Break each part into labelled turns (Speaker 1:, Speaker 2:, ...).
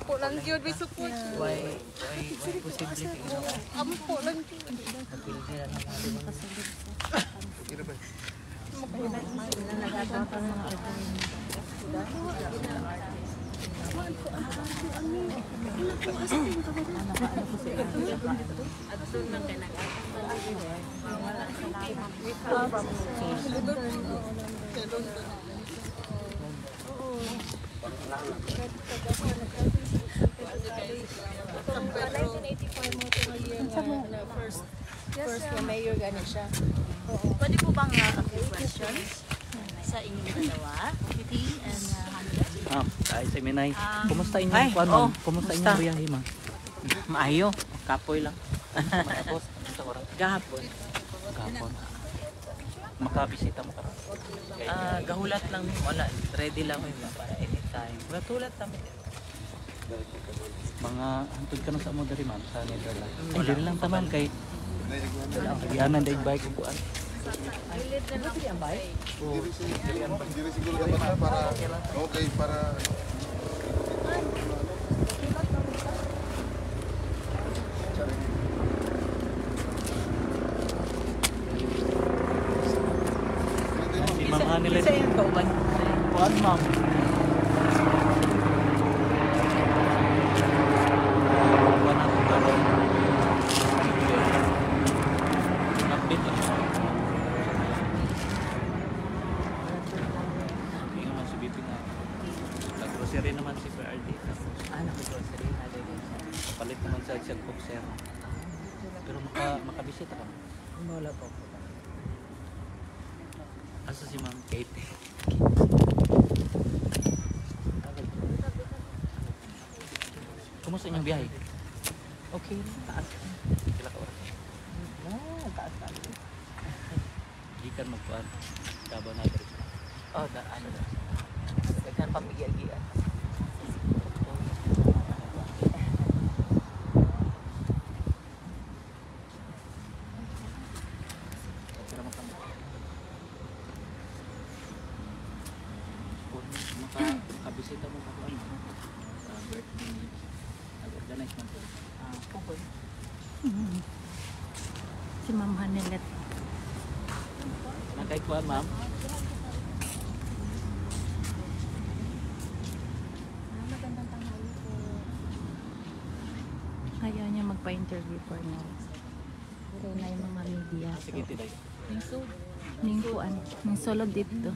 Speaker 1: Ampo lang yun, may support.
Speaker 2: Why posible tingin ako?
Speaker 1: Ampo lang yun.
Speaker 2: Napili sila ng mga makasalit sa
Speaker 1: First na mayor gano'n siya.
Speaker 3: Pwede po bang a few questions sa inyong dalawa? Kitty and Hamlet?
Speaker 2: Ay, sa Minay. Kumusta inyong kuwan, ma'am? Kumusta inyong biyahe, ma'am?
Speaker 4: Maayo, kapoy lang.
Speaker 2: Tapos, sa oras?
Speaker 4: Gahapon.
Speaker 2: Kapon. Makabisita mo ka.
Speaker 4: Gahulat lang, wala. Ready lang ko yun para anytime. Gatulat kami.
Speaker 2: Mga hantod ka na sa mo dari, ma'am, sa Netherlands. Ay, diri lang taman kay Kagianan dahil bike ko kuan.
Speaker 5: Diri siguro dapat para okay para
Speaker 2: Si Ma'am Hanilet.
Speaker 4: Isa yung kauban.
Speaker 2: Kuan, ma'am. Kuan ako karon. Update lang. Hindi naman si BP na. Nag-grocery naman si PRD.
Speaker 4: Nag-grocery na din.
Speaker 2: Palit naman sa boxer. Pero makabisita ka.
Speaker 4: Wala po.
Speaker 2: Asa si Ma'am Kate? Kumusta inyong biyahe?
Speaker 4: Okay, taas.
Speaker 2: Kila ka oras?
Speaker 4: Taas taas.
Speaker 2: Gikan magkuhan. Kabaw na ito.
Speaker 4: Oh, ano na. Nagkan pamigyan-giyan.
Speaker 2: Makabisita mo sa kuhan. Birthday. Nag-organize man po.
Speaker 4: Pupul.
Speaker 3: Si Ma'am Hanilet.
Speaker 2: Nakay kuhan, ma'am.
Speaker 3: Ayaw niya magpa-interview for now. Pero na yung mga media.
Speaker 2: Sige, tiday.
Speaker 3: Ning kuan, ning solo dito.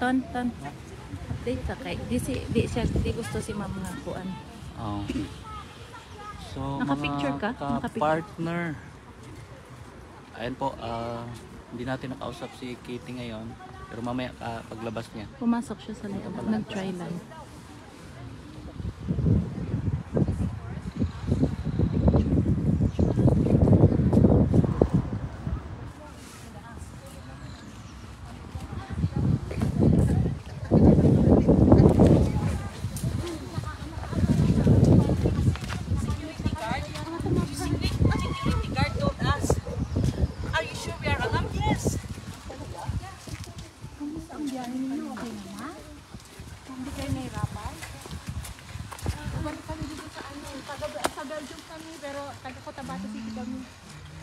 Speaker 3: Ton. Update ka kay. Di gusto si Ma'am nga kuan.
Speaker 2: Oh. So,
Speaker 3: Naka-picture ka?
Speaker 2: mga partner. Ayan po, hindi natin nakausap si Katie ngayon. Pero mamaya paglabas niya.
Speaker 3: Pumasok siya sa loob. Nag-try lang.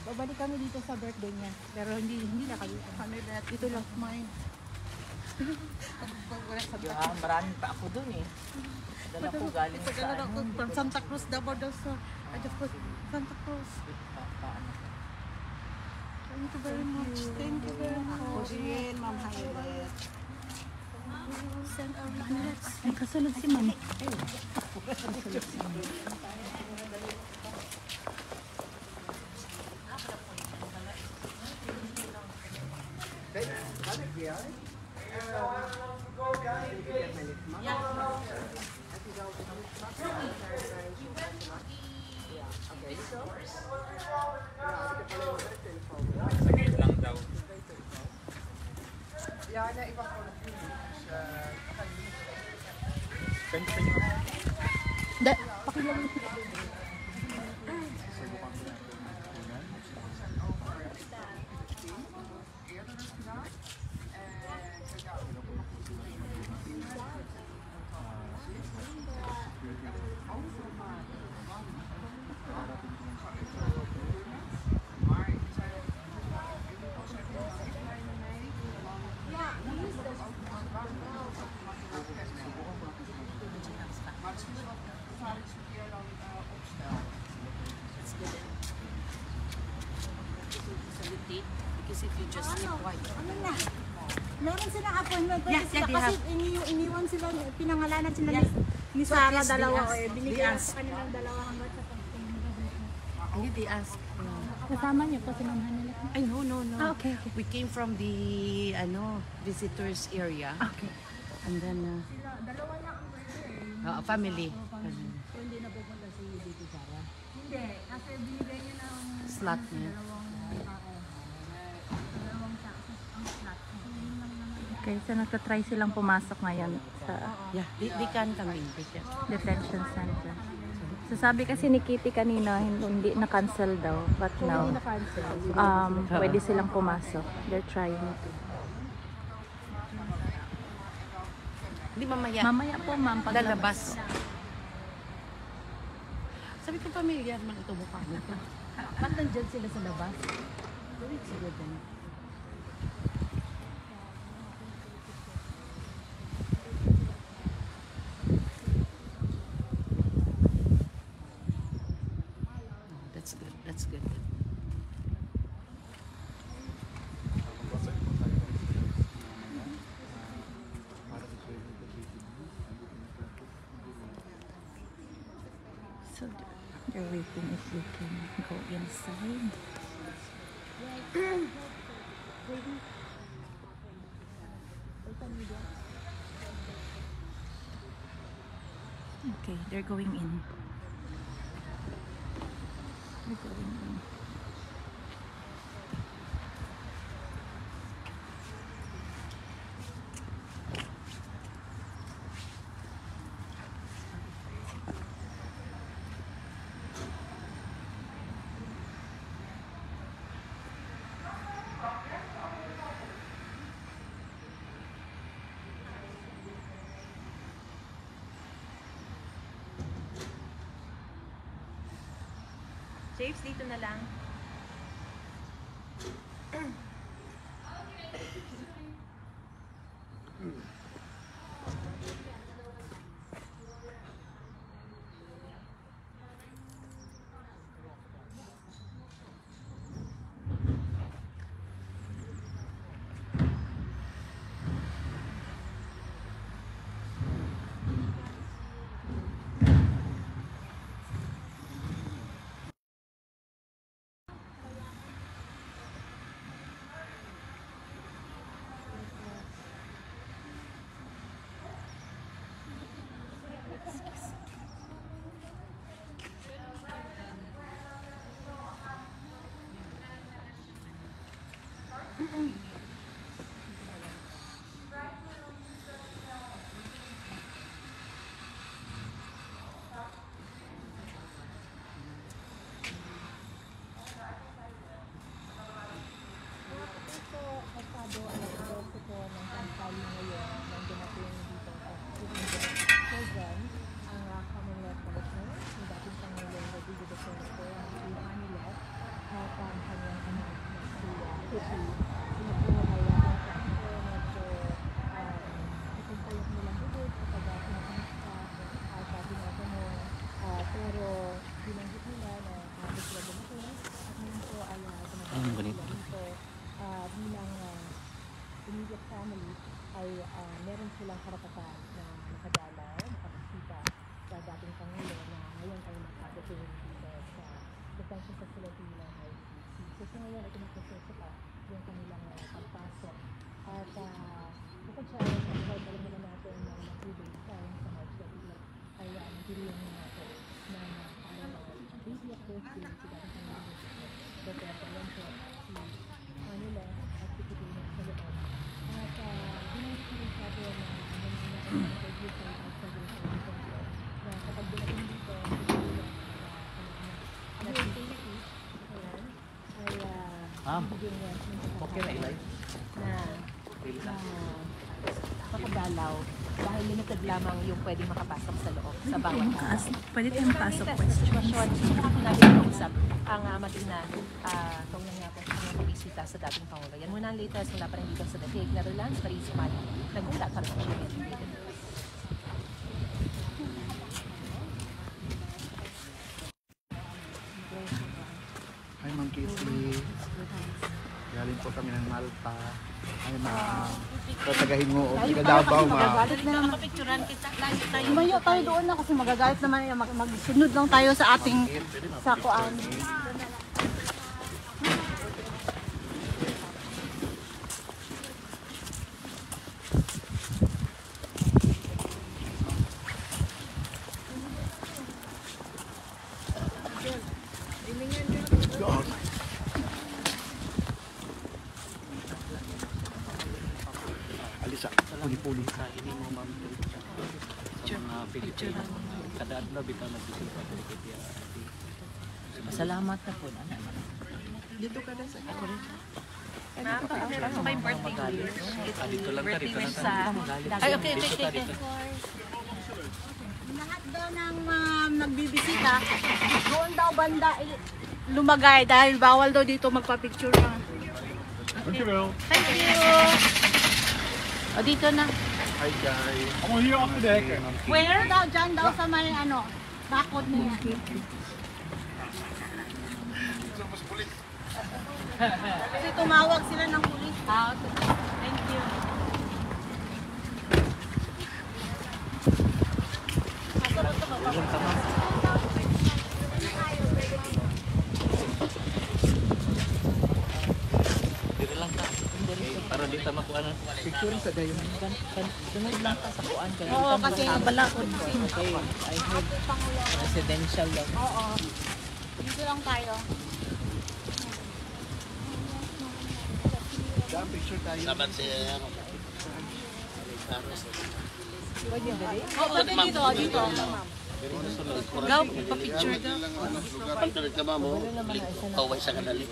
Speaker 1: Babalik kami dito sa birthday niya. Pero hindi na kami. Dito lang kumain.
Speaker 4: Marami pa ako dun eh. Dala ko galing sa ano.
Speaker 1: From Santa Cruz, Davao daw sa Santa Cruz. Thank you very much. Thank you very much. Ma'am Hanilet. Send our regrets.
Speaker 3: Ay, kasunod si Ma'am.
Speaker 1: is if you just keep quiet.
Speaker 6: Ano na? Meron silang appointment.
Speaker 1: Yes,
Speaker 6: Sila,
Speaker 1: they
Speaker 6: kasi
Speaker 1: have.
Speaker 6: iniwan sila, pinangalanan sila
Speaker 1: Yes.
Speaker 6: ni
Speaker 1: So
Speaker 6: Sarah,
Speaker 1: at least they
Speaker 6: dalawa.
Speaker 1: ask-
Speaker 6: Eh,
Speaker 1: they
Speaker 6: binigyan
Speaker 1: ask.
Speaker 6: sa kanilang dalawa hanggang sa pagpunta.
Speaker 1: Hindi, they ask.
Speaker 6: Kasama niyo po, sinamahan nila.
Speaker 1: Ay, no.
Speaker 6: Ah, okay, okay.
Speaker 1: We came from the visitors area.
Speaker 6: Okay.
Speaker 1: And then,
Speaker 6: Dalawa lang ang pwede eh.
Speaker 1: family.
Speaker 6: Hindi na pupunta si Dito Sarah. Hindi, kasi binigay niya ng
Speaker 1: Slot niya.
Speaker 6: dalawang taxes ang slot. So, yun lang naman.
Speaker 3: Okay, so nagtatry silang pumasok ngayon sa
Speaker 1: Yeah, they can come in. They can.
Speaker 3: detention center. So sabi kasi ni Kitty kanina, hindi na-cancel daw. But now, pwede silang pumasok. They're trying to.
Speaker 1: Hindi mamaya.
Speaker 3: Mamaya po, ma'am,
Speaker 1: Lalabas. Sabi ko, pamilyar man ito mukha mo. Ba't nandyan sila sa labas? 2 weeks ago din. That's good. That's good.
Speaker 3: So they're waiting if we can go inside. Okay, they're going in. They're going in.
Speaker 6: James, dito na lang.
Speaker 2: Ang ganito.
Speaker 6: Bilang immediate family ay meron silang karapatan na makadalaw, makapagkita sa dating Pangulo na ngayon ay nakadating dito sa detention facility ng ICC. So ngayon ay pinaproseso pa yung kanilang pagpasok. At bukod sa alam naman natin na mag-2 time sa March 28 ay magdiriyan natin na parang baby of birthday sa dating Pangulo. Pero yan po si Manila at si Kitty sa loob. At binayos ko rin sabi na interview sa outside the center na kapag dumating dito, ang activity ay bigyan
Speaker 2: Okay na ilay.
Speaker 6: na makadalaw dahil limited lamang yung pwedeng makapasok sa loob sa bawat tao.
Speaker 3: Pwede tayong pasok question.
Speaker 6: Sitwasyon, saka natin mag-usap ang matingan itong nangyapon sa mga bisita sa dating Pangulo. Yan muna ang latest mula pa rin dito sa The Hague, Netherlands. Paris Mali, nagulat para sa GMA.
Speaker 5: Hi, Ma'am Kitty.
Speaker 7: Galing po kami ng Malta. Ay, tatagahin mo o taga Davao,
Speaker 1: Magagalit na naman. Lumayo tayo doon na kasi magagalit naman. Magsunod lang tayo sa ating sakuan.
Speaker 7: Alisa, puli-puli.
Speaker 2: Sa ini mo ma'am sa mga Pilipino, kada adlaw bitaw nagbisita diri kay PRD.
Speaker 4: Salamat na po. Ano?
Speaker 2: Dito lang ta dito lang ta.
Speaker 1: Ay, okay. Lahat daw ng nagbibisita, doon daw banda lumagay dahil bawal daw dito magpa-picture lang. Thank you. O dito na.
Speaker 7: Hi guys.
Speaker 1: Where daw? Dyan daw sa may bakod niya. Kasi tumawag sila ng pulis. Thank you.
Speaker 2: Dito lang ta. Para di ta makuha na.
Speaker 7: Picture sa gayon.
Speaker 4: Sunod lang ka sa kuan ka.
Speaker 1: Oo, kasi balakod.
Speaker 4: Okay, I heard residential lang.
Speaker 1: Oo. Dito lang tayo.
Speaker 7: Daan picture tayo.
Speaker 5: Dapat si
Speaker 1: Oo, dito. Daw, pa-picture daw.
Speaker 5: Pagtulit ka mo, kaway sa kanali.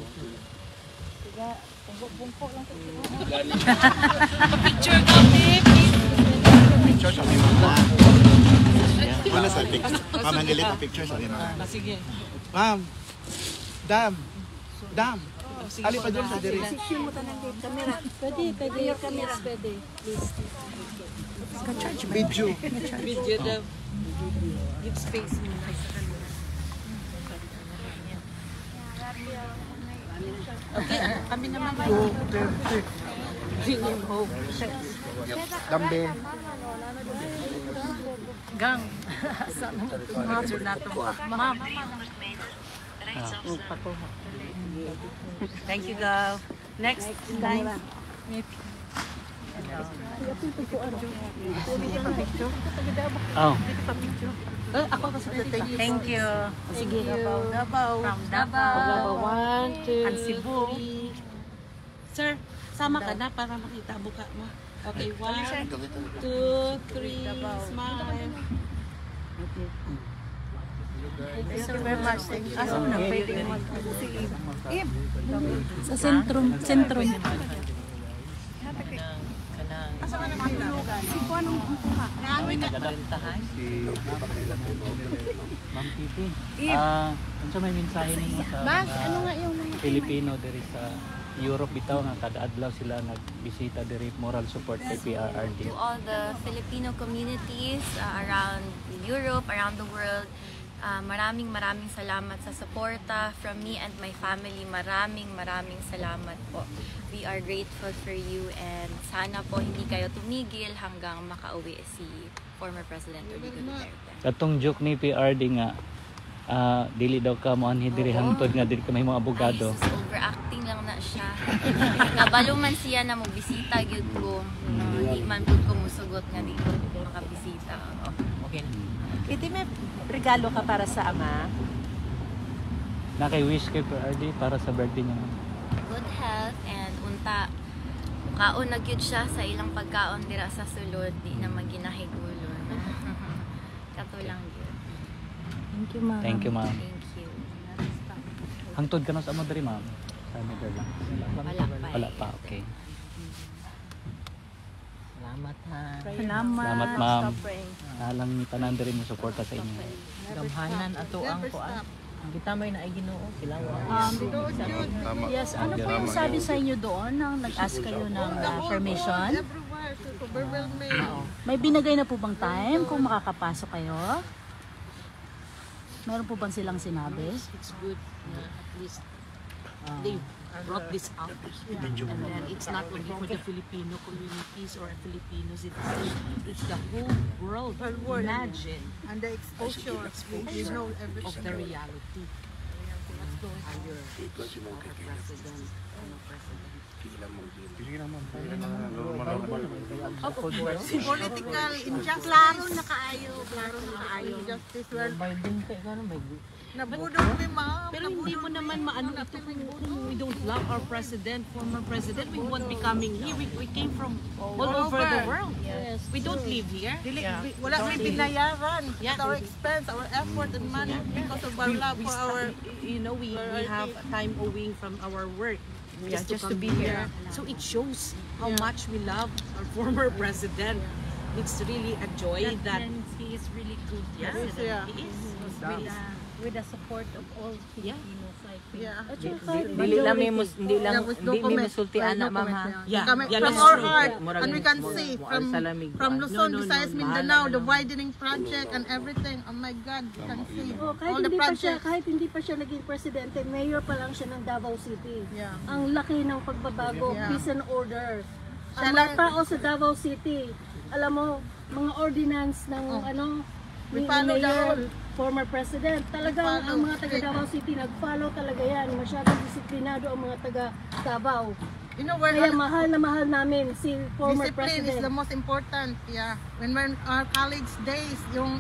Speaker 1: Pa-picture daw, please.
Speaker 7: Picture sa akin mga. Wala sa picture. Ma'am, ang galit ang picture sa akin mga.
Speaker 4: Sige.
Speaker 7: Ma'am, dam. Ali pa doon sa diri. Video.
Speaker 4: Video daw. Give space mo. Okay, kami naman.
Speaker 7: Oh, perfect.
Speaker 4: Bring home.
Speaker 7: Dambe.
Speaker 4: Gang. Mother na to. Ma'am. Thank you, Gav. Next time.
Speaker 2: Oh.
Speaker 1: Ako kasi
Speaker 4: Thank you.
Speaker 1: Sige, Davao.
Speaker 4: From Davao.
Speaker 1: 1, 2,
Speaker 4: And Cebu.
Speaker 1: Sir, sama ka na para makita buka mo. Okay, 1, 2, 3, smile. Thank you so very much. Thank you. Asa mo na pwede mo?
Speaker 3: Sa sentrum.
Speaker 1: Asa ka na mahulugan? Si Juan ang kuha. Naawin na.
Speaker 4: Tahan.
Speaker 2: Ma'am Titi. Unsa may mensahe ninyo sa
Speaker 1: Mas,
Speaker 2: mga
Speaker 1: ano nga yung mga
Speaker 2: Pilipino diri sa Europe bitaw nga kada adlaw sila nagbisita diri moral support kay PRRD.
Speaker 8: To all the Filipino communities around Europe, around the world, maraming salamat sa suporta from me and my family. Maraming salamat po. We are grateful for you and sana po hindi kayo tumigil hanggang makauwi si former President Rodrigo Duterte.
Speaker 2: Katong joke ni PRD nga dili daw ka mo anhi diri hangtod nga dili ka may mga abogado.
Speaker 8: Ay, sus, overacting lang na siya. Nabalo man siya na magbisita gyud ko. Hindi man pud ko musugot nga dito makabisita.
Speaker 4: Okay na.
Speaker 6: Iti, may regalo ka para sa ama?
Speaker 2: Na kay wish kay PRD para sa birthday niya.
Speaker 8: Good health and unta kaon na gyud siya sa ilang pagkaon dira sa sulod di na maginahigulon. Kato lang gyud.
Speaker 3: Thank you, ma'am.
Speaker 2: Thank you, ma'am.
Speaker 8: Thank you.
Speaker 2: Hangtod ka na sa amo diri, ma'am. Sa Netherlands. Wala pa, okay.
Speaker 4: Salamat ha.
Speaker 2: Salamat, ma'am. Nalang tanan diri mo suporta sa inyo.
Speaker 4: Gamhanan ato ang kuan. Kita may naay Ginoo sila.
Speaker 5: Tama.
Speaker 6: Yes, ano po yung sabi sa inyo doon nang nag-ask kayo ng permission? May binigay na po bang time kung makakapasok kayo? Meron po bang silang sinabi?
Speaker 4: It's good na at least
Speaker 6: they brought this up. And then it's not only for the Filipino communities or Filipinos, it's the whole world. Imagine
Speaker 1: And the exposure, you know everything.
Speaker 6: of the reality. Higher president,
Speaker 1: Political injustice. Klaro na kaayo. Injustice. Nabudol mi ma'am.
Speaker 6: Pero hindi mo naman maano ito kung we don't love our president, former president. We won't be coming here. We came from all over the world. We don't live here.
Speaker 1: Wala may binayaran. At our expense, our effort and money because of our love for our...
Speaker 6: You know, we have time owing from our work. Just to be here. So it shows how much we love our former president. It's really a joy that
Speaker 9: he is really good.
Speaker 6: Yeah, he is.
Speaker 9: With the support of all Filipinos, I think.
Speaker 4: Dili lang may musultian na mama.
Speaker 1: From our heart, and we can see from Luzon, Visayas, Mindanao, the widening project and everything. Oh my God, you can see all the projects.
Speaker 9: Kahit hindi pa siya naging presidente, mayor pa lang siya ng Davao City. Ang laki ng pagbabago, peace and order. Ang mga tao sa Davao City, alam mo, mga ordinance ng ni Mayor, former president, talagang ang mga taga Davao City nag-follow talaga yan. Masyadong disiplinado ang mga taga Davao.
Speaker 1: You know, where
Speaker 9: Kaya mahal na mahal namin si former
Speaker 1: discipline
Speaker 9: president.
Speaker 1: is the most important. When our college days, yung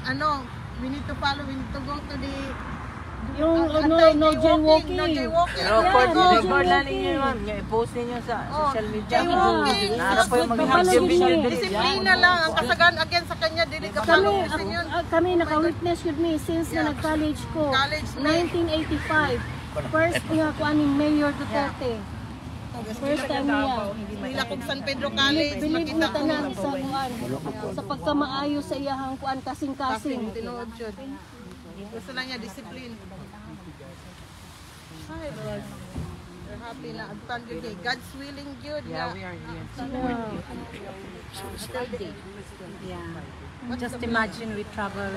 Speaker 1: we need to follow, we need to go to the
Speaker 9: Yung no jaywalking.
Speaker 4: Record lang ninyo ma'am. I-post ninyo sa social media. Naharap po yung mga
Speaker 1: disiplina lang. Ang kasagaan again sa kanya, dili ka follow.
Speaker 9: Kami naka-witness with me since na nag-college ko. 1985. First nga ko aning Mayor Duterte. First time niya.
Speaker 1: Nila kung San Pedro College,
Speaker 9: Believe
Speaker 1: makita
Speaker 9: mo tanan sa kuan. Sa pagkamaayo sa iyahang kuan kasing-kasing.
Speaker 1: tinuod yun. Gusto lang niya discipline. Hi Lord. We're happy na agtan yun eh. God's willing good.
Speaker 6: we are here.
Speaker 10: Just imagine we travel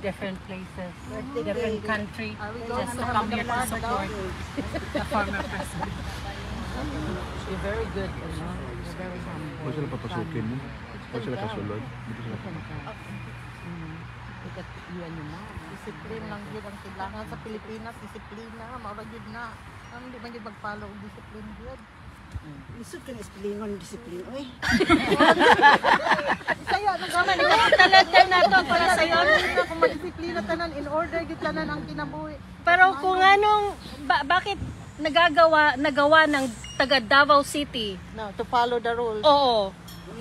Speaker 10: different places, different country, just to come here to support the former president.
Speaker 6: You're very good. You're very humble.
Speaker 7: Huwag sila papasukin mo. Huwag sila kasulod. Dito sila
Speaker 1: Discipline lang yun ang kailangan sa Pilipinas. Disiplina. Maurag yun na. Hindi man yun mag-follow ang discipline yun.
Speaker 10: Isod ka na esplinon, disiplin. Uy!
Speaker 1: Sa'yo, nagaman. Talag na ito para sa'yo. Kung mag-disiplina tanan, in order yun tanan ang kinabuhi.
Speaker 9: Pero kung anong, bakit nagawa ng taga Davao City?
Speaker 1: No, to follow the rules.
Speaker 9: Oo.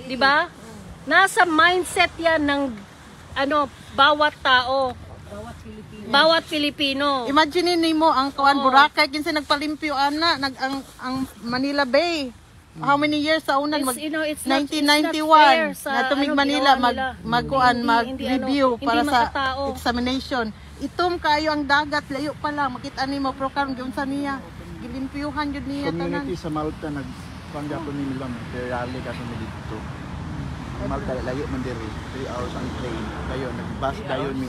Speaker 9: Di ba? Nasa mindset yan ng bawat tao. Bawat Filipino.
Speaker 1: Imagine mo ang Kuan Boracay kinsa nagpalimpyo ana ang Manila Bay. How many years sa unan? 1991 na tumig Manila mag-review para sa examination. Itom kayo ang dagat, layo pa lang. Makita nimo pro karon gyud sa niya. Gilimpyuhan jud niya tanan.
Speaker 7: Community sa Malta nagpanggapon ni nila materially kasi dito. Malta layo man diri 3 hours ang plane. Dayon nagbus dayon mi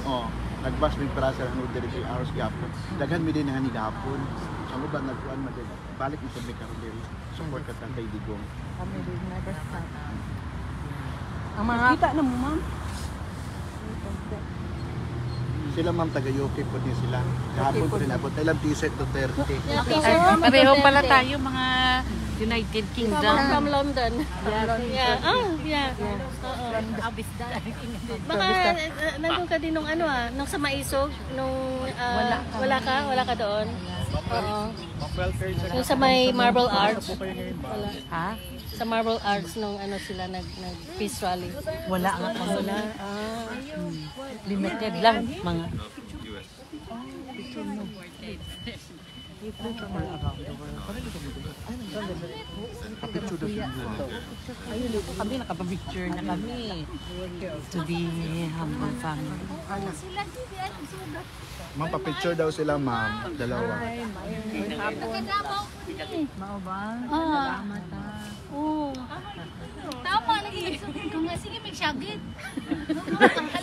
Speaker 7: nagbus mi para sa hangud diri 3 hours gyapon. Daghan mi din nga ni gapon. Sa uban nagkuan man din. Balik mi sa mi karon diri. Support ka kay Digong.
Speaker 9: Kami din never stop.
Speaker 1: Ang mga
Speaker 9: Kita na mo, ma'am.
Speaker 7: Sila ma'am taga-UK po din sila. Kahapon po rin abot. Ilang t-shirt to 30.
Speaker 10: Pareho pala tayo mga United Kingdom.
Speaker 9: From London. Yeah. Baka nandun ka din nung nung sa Maisog, nung wala ka doon. Oo. Yung sa may Marble Arch. Wala.
Speaker 10: Ha?
Speaker 9: Sa Marble Arch nung sila nag-peace rally.
Speaker 10: Wala nga ako. Wala. Limited lang mga.
Speaker 4: Kami nakapapicture na kami to the humble family.
Speaker 7: Ma'am, pa-picture daw sila ma'am. Dalawa.
Speaker 10: Mao ba? Salamat
Speaker 11: Oo. Tama lagi. Kung nga sige magsagit.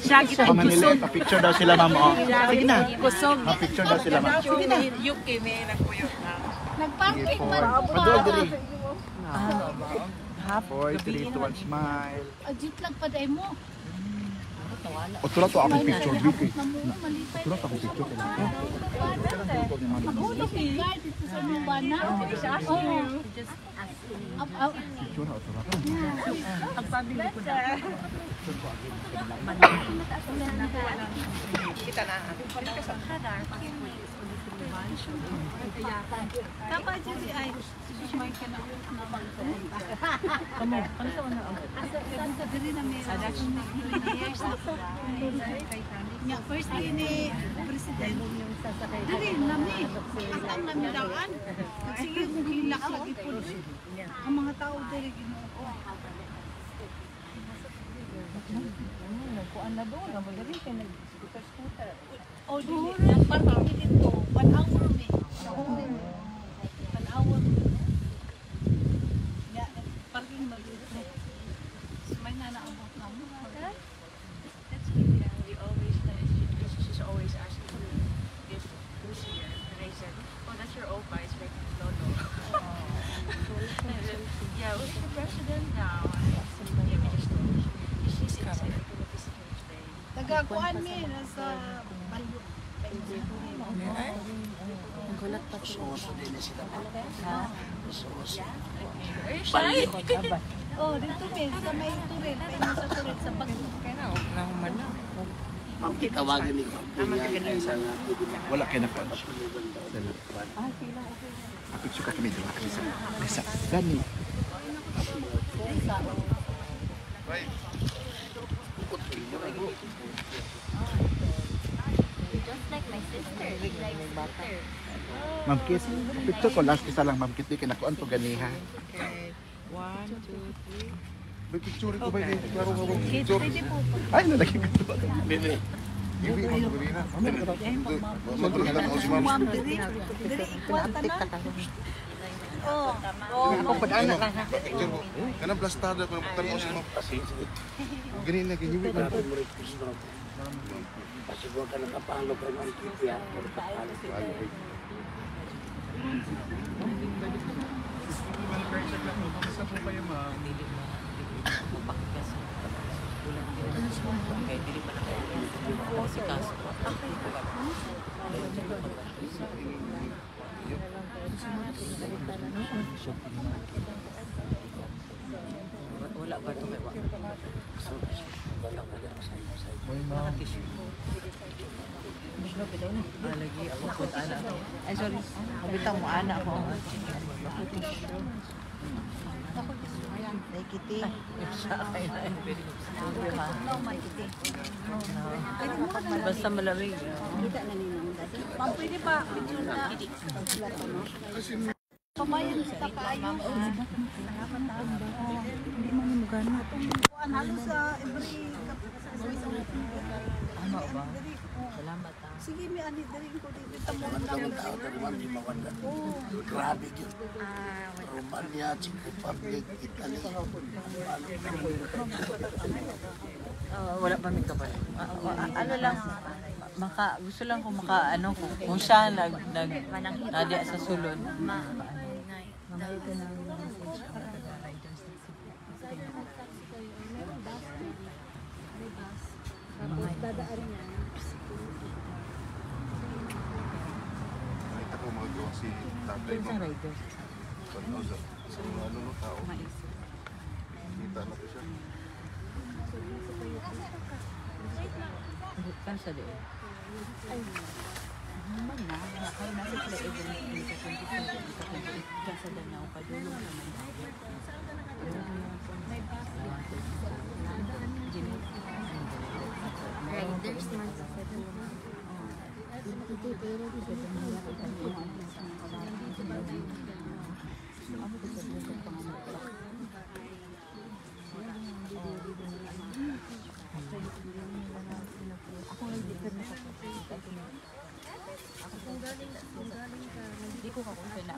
Speaker 10: Shagit
Speaker 7: Sa Manila, pa-picture daw sila ma'am. Oh. Sige na.
Speaker 10: kusog.
Speaker 7: Pa-picture daw sila ma'am.
Speaker 10: Sige na. Yuki, may nagpuyo na.
Speaker 11: Nagparking man po
Speaker 7: Padol diri.
Speaker 10: Half.
Speaker 7: 4, 3, 2, 1, smile.
Speaker 11: Ajit lang pa day mo.
Speaker 7: O tula to akong picture Vicky.
Speaker 11: Malipay.
Speaker 7: Tula to akong picture kay.
Speaker 11: Magulog ni guard dito sa Lubana.
Speaker 7: Picture ha tula.
Speaker 10: Ang sabi ko na. Kita na.
Speaker 11: Kapag dyan ay may ka na
Speaker 10: Kamu, ano sa una?
Speaker 11: sa diri na may years na first day ni president diri nami ang nami daan sige kung hilak lagi po ang mga tao diri Ginoo
Speaker 10: Kuan na doon, magaling kayo nag-scooter.
Speaker 11: o dili parking dito 1 hour me 1 hour ya parking mag may nanaabot na mo
Speaker 12: That's Vivian. We always, she's always asking me if who's here. And I said, oh, that's your opa. It's like, no. Yeah, who's the president now? Yeah, we just told her. She's excited to the visitors day.
Speaker 11: nagakuan mi nasa Balyo
Speaker 3: Gulat pa siya.
Speaker 12: Are you shy?
Speaker 11: oh dito mi sa may turet may nasa turet sa Bagyo
Speaker 5: Ma'am, tawagin ni
Speaker 7: Wala kay na pa. Picture ka kami dito. Isa. Gani.
Speaker 8: Just like my sister. Like sister.
Speaker 7: Ma'am Kit, picture ko last isa lang Ma'am Kit, di kinakuan to ganiha.
Speaker 10: Okay. 1, 2, 3.
Speaker 7: May picture ko ba ini? Klaro ko ba picture? Ay, nalagay ko to.
Speaker 5: Bebe.
Speaker 7: Iwi mo ko rin na.
Speaker 13: Karena plastada ko ng tanong sa mga ganyan na ganyan mo.
Speaker 5: Pasiguro ka nakapalo ka ng kipya.
Speaker 4: Kaya dili pa na kayo si Kaso. Wala ba ito kayo? Mga tissue. Lagi ako po anak ako. Ay sorry, kabitang mo anak ako.
Speaker 1: Ay, Kitty.
Speaker 4: Basta malamig.
Speaker 11: Ma'am, pwede pa picture na pamayan sa kayo
Speaker 3: Hindi mo ni mugana.
Speaker 11: halos sa every
Speaker 4: Ano ba? Salamat ah.
Speaker 11: sige mi ani diri ko dito tamo
Speaker 5: Grabe yun. Romania, Czech Republic, Italy.
Speaker 4: Wala pa may kapal. Ano lang, gusto lang kung kung siya nadya sa sulod.
Speaker 13: Nakita ko mga gawa si tatay mo. Sa mga ano tao. Kita na ko siya.
Speaker 4: Kan sa di.
Speaker 8: Riders man sa
Speaker 4: Hindi ko kakunti na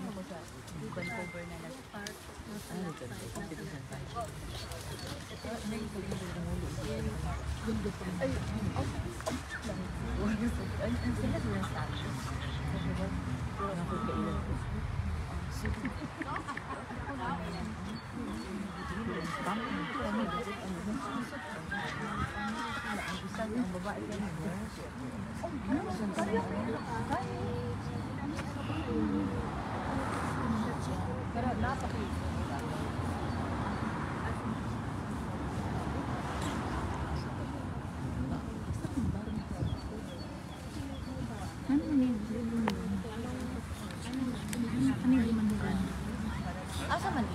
Speaker 8: Asa man?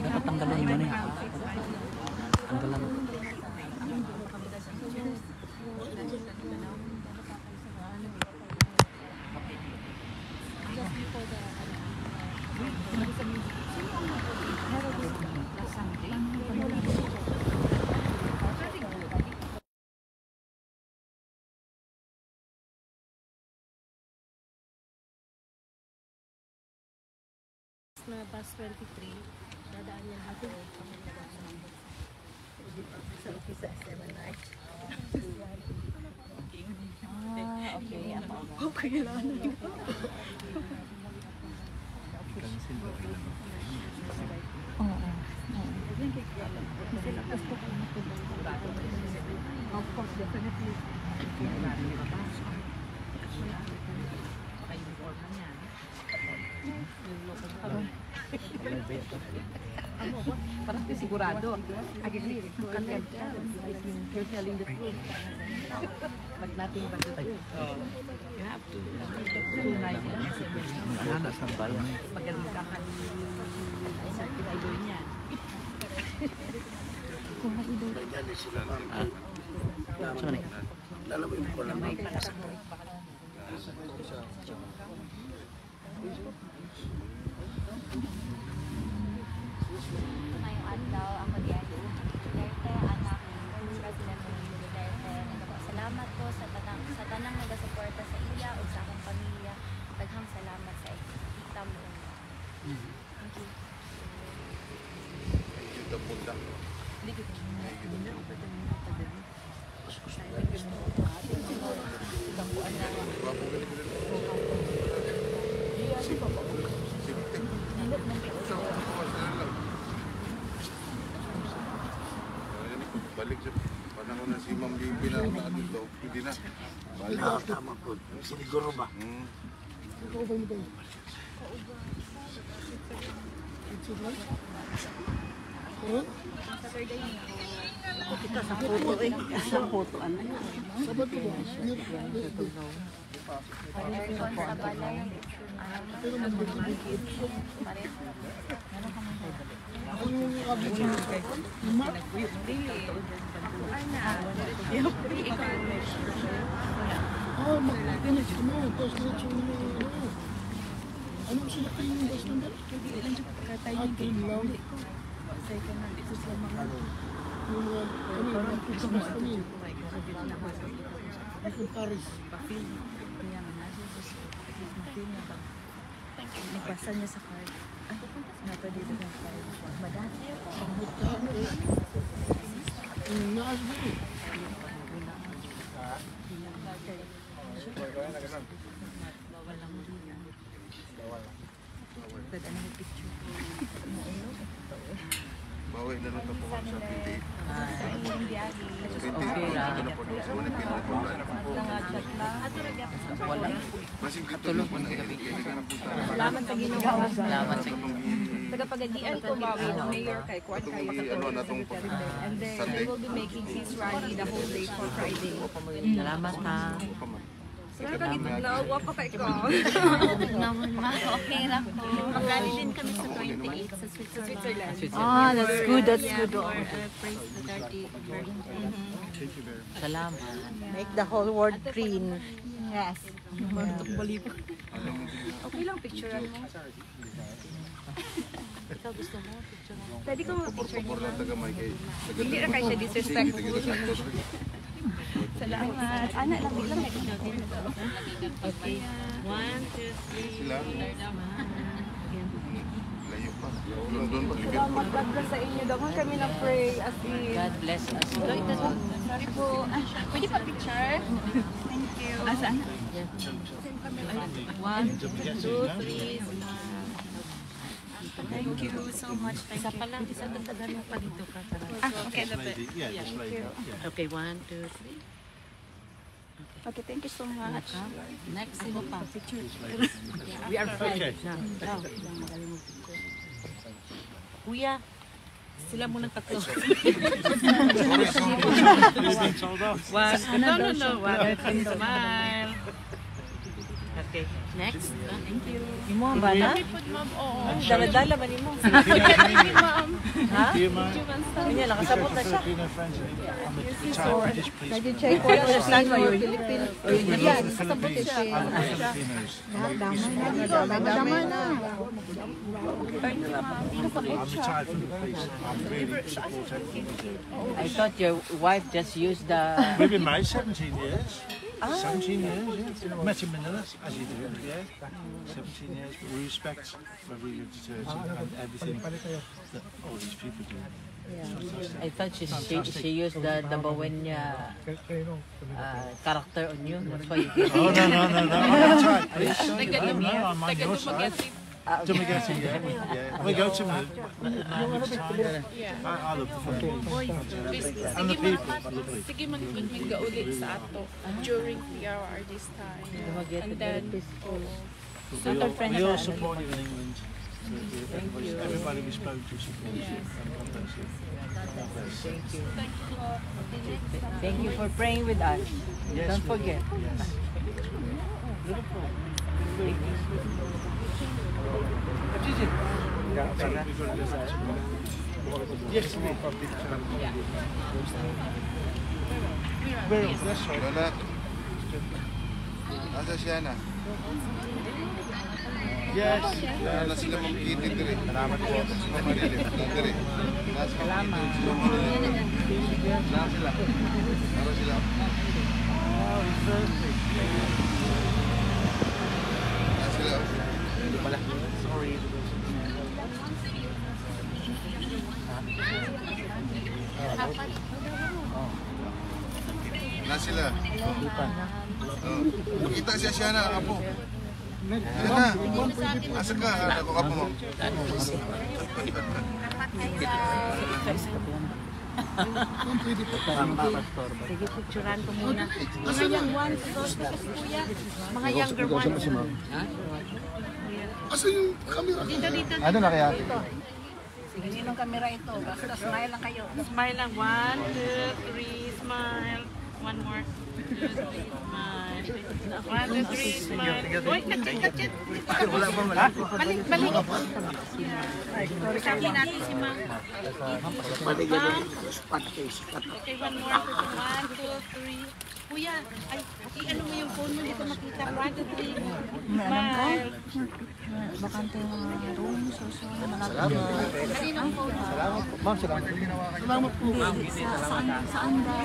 Speaker 2: Dapat tanggalan mo na yan. Tanggalan.
Speaker 6: Na bus 23, dadaan yan dito. Sa office sa SM9.
Speaker 3: Okay.
Speaker 6: Okay lang. Of course, definitely.
Speaker 10: Parang sigurado. Again, content. You're telling the truth. But nothing but the truth. You have to.
Speaker 2: Anak sa bayan.
Speaker 10: Magaling ka ka. Sa idol niya.
Speaker 2: Saan ni?
Speaker 5: Lalawin ko lang.
Speaker 8: Ngayong adlaw ako diyan Duterte anak ni President Duterte. Salamat po sa tanang nagasuporta sa iya ug sa akong pamilya. Daghang salamat sa ikita mo. Thank you.
Speaker 13: Kita punta. Balik sa panahon na si Ma'am Bibi na dito, hindi na. Balik.
Speaker 5: Tama po. Siniguro ba?
Speaker 11: Kita sa photo eh. Sa photo ano?
Speaker 8: Sa balay.
Speaker 11: Ano sila kayo yung bus number? Hindi lang siya pagkatay yung game lang. Second hand, ito sa mga yung mga Christmas kami. Ako Paris.
Speaker 3: Nagbasa niya sa card. Na pwede ito ng card. Madami.
Speaker 11: Naas ba eh?
Speaker 3: Bawal lang mo rin yan. Pwede na picture.
Speaker 13: Bawi na lang po sa 28.
Speaker 3: Okay lang.
Speaker 13: Wala. Masing dito lang po na
Speaker 10: Salamat sa ginawa.
Speaker 2: Salamat sa
Speaker 10: Tagapagagian ko bawi ng mayor kay Kwan kayo sa Duterte. And then I will be making his rally the whole day for Friday.
Speaker 2: Salamat ha.
Speaker 10: Sir, kagitugnaw, wapa kay ko.
Speaker 8: Naman ma, okay ra po. Mag-rally din kami sa 28 sa Switzerland.
Speaker 3: Ah, that's good. That's good.
Speaker 8: Praise the Dirty Virgin.
Speaker 2: Salamat.
Speaker 1: Make the whole world green.
Speaker 8: Yes.
Speaker 10: Okay lang, picturean mo. Ikaw gusto mo, picture mo. Pwede ko mag-picture
Speaker 13: Pabor lang taga may kay.
Speaker 10: Hindi na kayo siya disrespectful.
Speaker 11: Salamat. Anak, lamig lang.
Speaker 10: Okay. 1, 2, 3.
Speaker 13: Sila. Layo pa. Doon pa.
Speaker 11: Salamat, God bless sa inyo. Daman kami na pray as in.
Speaker 4: God bless us.
Speaker 11: Sorry po. Pwede pa picture? Thank you. Asan?
Speaker 10: 1, 2, 3. Thank you so much. Isa pa lang, isa na pa dito ka.
Speaker 11: Okay,
Speaker 10: Okay, 1, 2, 3.
Speaker 11: Okay, thank you so much.
Speaker 10: Next, sino pa?
Speaker 11: We are friends.
Speaker 10: Kuya, sila muna tatlo. Smile. Okay, next. Thank you.
Speaker 4: Imo ang bala? Dala-dala ba nimo? Ha? Kanya lang kasabot na siya.
Speaker 1: Nag-check ko lang sa sino yung Philippine. Yan, kasabot siya. Damay na.
Speaker 4: I thought your wife just used the...
Speaker 14: We've been married 17 years. 17 years, yeah. Met in Manila, as you do, yeah. 17 years. We respect where we live to church and everything that all these people do.
Speaker 4: I thought she used the Bawenya character on you. That's why you did.
Speaker 14: Oh, no. I'm not tight. Are you sure? No, I'm on your side. Dumaguete, yeah. We go to I love the family. And the people, lovely.
Speaker 12: Sige man kung mag-ulit sa ato during PRR this time. And then,
Speaker 14: we all support you in England. Everybody we spoke to support you. God bless you.
Speaker 4: Thank you. Thank you for praying with us.
Speaker 14: Yes,
Speaker 4: Don't forget.
Speaker 14: Yes.
Speaker 4: Beautiful.
Speaker 14: What is it? Yes, that's right.
Speaker 13: Lola. Asa siya na?
Speaker 14: Yes.
Speaker 13: Na sila mamkitin dire. Salamat po. Sila marilit. Dire. Salamat. Sila marilit. Salamat sila. Para sila.
Speaker 14: Oh, it's perfect.
Speaker 13: Sila.
Speaker 14: Sorry.
Speaker 13: Na sila. Kita siya na ang apo. Asa ka? Ako ka po, ma'am.
Speaker 10: Sige, picturean ko muna. Mga young ones, kuya. Mga younger ones.
Speaker 13: Asa yung camera?
Speaker 10: Dito.
Speaker 7: Ano na kaya?
Speaker 11: Sige, sinong camera ito? Basta smile lang kayo.
Speaker 10: Smile lang. 1, 2, 3, smile. One more. 2, 3, smile. 1, 2, 3, smile. Uy, kacit. Balik. Sabi natin si Ma'am. Okay, one more. 1, 2, 3. Kuya, ay, ano mo yung phone mo dito makita. 1, 2, 3. Smile.
Speaker 3: Bakante yung mga room.
Speaker 7: Salamat. Ma'am, salamat. Salamat po.
Speaker 3: Saan ba?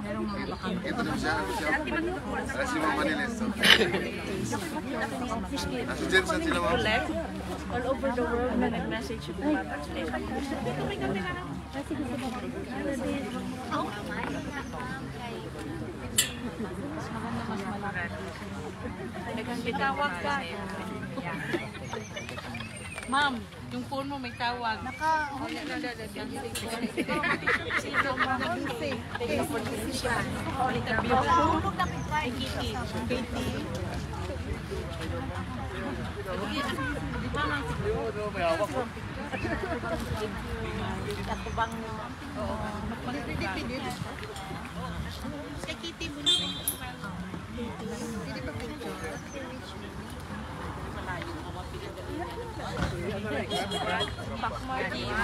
Speaker 3: Merong mga bakante.
Speaker 13: Ito na siya. Para si Ma'am Maniles. Asa dyan saan sila, ma'am?
Speaker 12: all over the world na nag-message yung mga translation. Dito may camera. Itawag ka. Ma'am, yung phone mo may tawag. Sino mga nag-say? Interview. Ay, Kitty. Mama. Ako bang mag-pindit? Kay Kitty mo na yung hindi pa picture.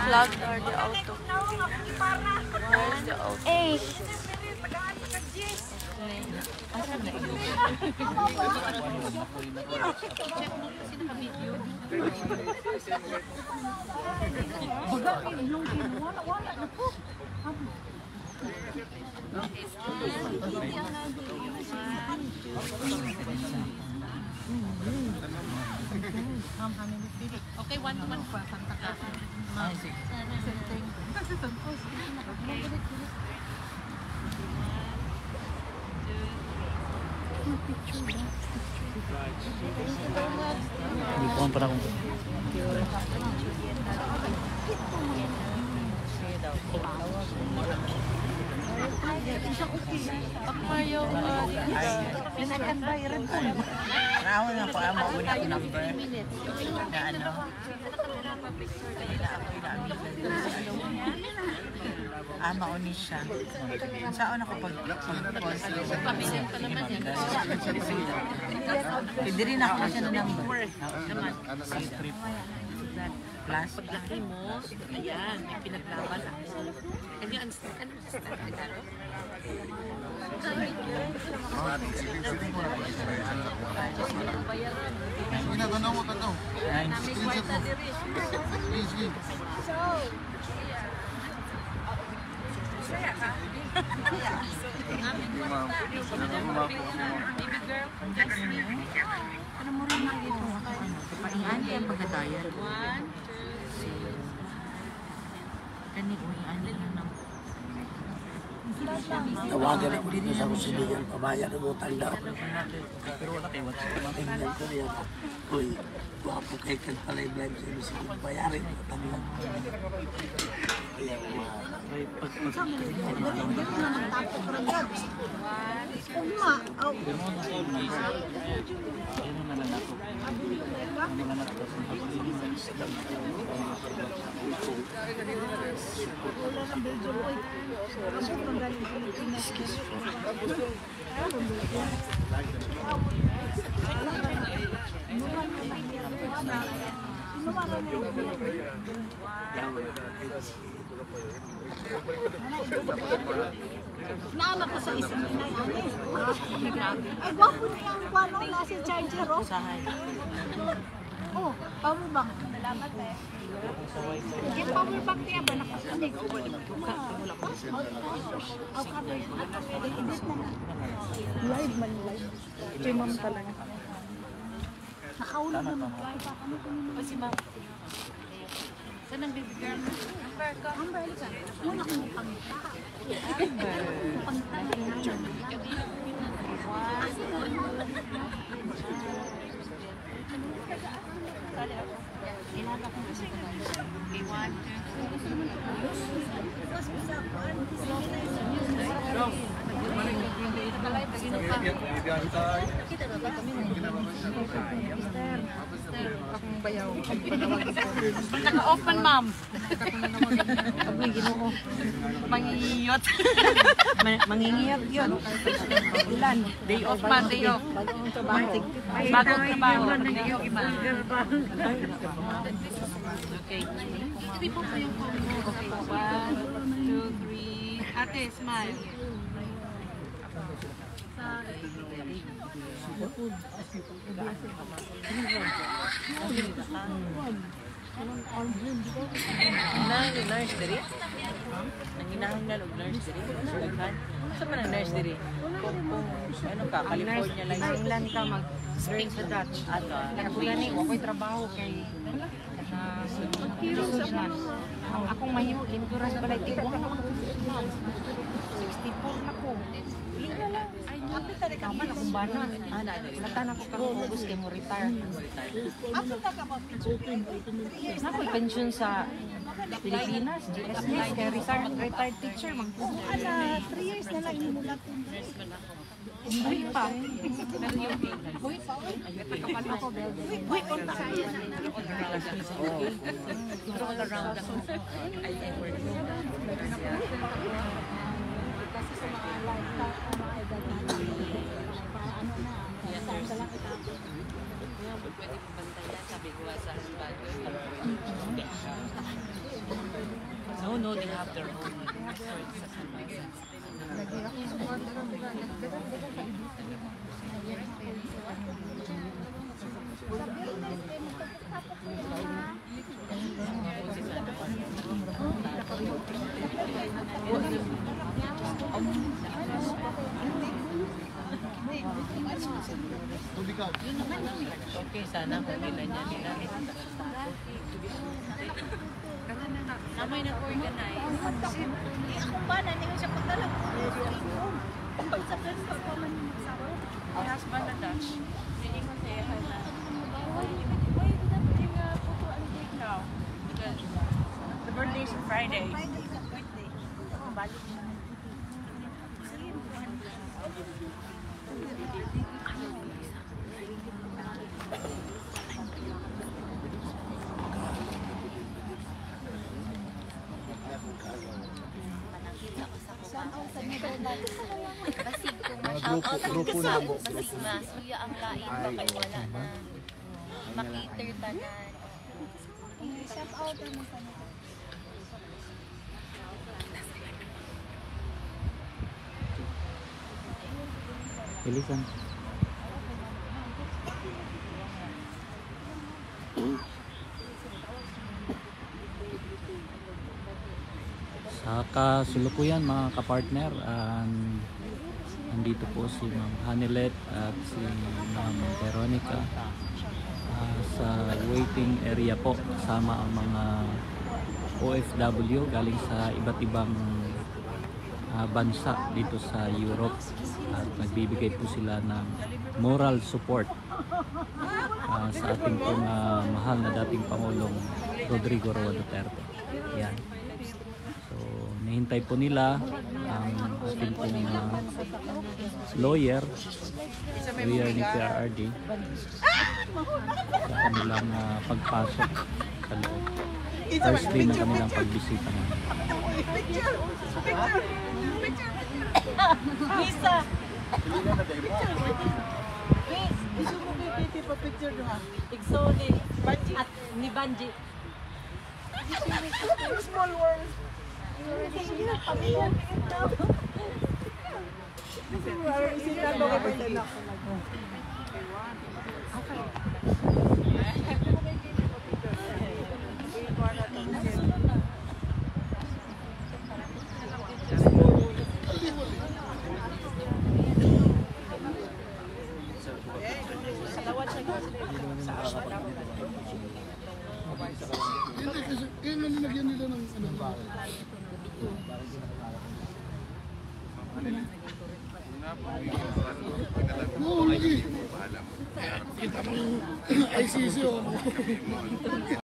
Speaker 8: Vlog or the auto? Where's the auto?
Speaker 3: Asa
Speaker 10: Okay, 1 to 1 pa. Santa ka.
Speaker 2: Ikaw pa na kung
Speaker 4: Naawin ako ang mauna ko number na ano. Mauni siya. Saan ako pag-post? Hindi rin ako siya ng number. Plus.
Speaker 10: Paglaki mo, ayan, may pinaglaban ako. Can you understand?
Speaker 13: Ginagano mo ka to. Easy.
Speaker 4: Ano mo rin mga dito? Paingan yung pagkatayan. 1, 2, 3. Kanil mo yung anil na
Speaker 15: Tawagan ako dito sa kusilingan, pamaya na mo tanda.
Speaker 2: pero wala kayo WhatsApp.
Speaker 15: Tingnan ko niya. Uy, guwapo kay kan pala yung blind sa musik. Bayarin ko tanglang.
Speaker 9: Naanak ko sa isang inay, ay, gwapo niya ang kwano, nasa charger, oh. Oh, power bank. Salamat eh. Yung power bank niya ba nakasanig?
Speaker 3: Live man, live. Kay ma'am talaga.
Speaker 9: Nakaulog naman.
Speaker 10: Si ma'am. Saan ang baby girl? Amber ka.
Speaker 9: Amber ka. Muna kong pangita. Pangita.
Speaker 10: Naka-off man, ma'am. Abay, ginoo. Mangingiyot.
Speaker 4: Mangingiyot yun.
Speaker 10: Ilan? Day off man, day off. Bagong trabaho. Day off man. Okay. Hindi po po yung phone mo. Okay, 1, 2, 3. Ate, smile.
Speaker 4: Nurse diri? Nanginahon na nurse diri? Saan man ang nurse diri? Ano ka? California lang.
Speaker 10: England ka mag-speak sa Dutch.
Speaker 4: Ato.
Speaker 10: Nagulani, ako'y trabaho kay Susan. Ang akong mahimo, linturas balay. Ikaw ka naman. 64 na ko. Linga lang. Ay, kapit na kaman akong bana. Natan ako karong August kay mo retire. Nako'y pension sa Pilipinas, GSS, kay retired teacher.
Speaker 9: Ala, 3 years na lang inulat.
Speaker 10: Uy pa. Uy pa. Uy, punta.
Speaker 4: All around ako. I work.
Speaker 9: Kasi sa mga lifestyle, mga edad natin, para ano na, sa lang ito.
Speaker 10: Pwede mo bantayan, sabi ko sa bagay. No, they have their own. So it doesn't make sense.
Speaker 4: Okay, sana kung ilan niya nila.
Speaker 10: Namay nag-organize.
Speaker 11: Kung ba, hindi ko siya pagdala.
Speaker 10: My husband na Dutch. Hindi ko tayo na. Why you not bring a photo and take now? Because the birthday is Friday. Balik siya.
Speaker 8: Basig kung ma-shoutout ang basig mas. Kuya ang lain ba kayo wala na. Makiter tanan. Shout-out naman sa mga.
Speaker 2: Elisan. Sa kasulukuyan mga kapartner, nandito po si Ma'am Hanilet at si Ma'am Veronica sa waiting area po, kasama ang mga OFW galing sa iba't ibang bansa dito sa Europe, at nagbibigay po sila ng moral support sa ating pong mahal na dating Pangulong Rodrigo Roa Duterte. Yan. So, nahintay po nila ang ating pong lawyer ni PRRD sa kanilang pagpasok sa loob. First day ng kanilang pagbisita namin.
Speaker 1: Lisa! Wait, gusto mo kay pa-picture doon ha?
Speaker 4: Igsoni. At ni Banji.
Speaker 1: Small world.
Speaker 16: Oo, lagi. Kita mo, ICC o.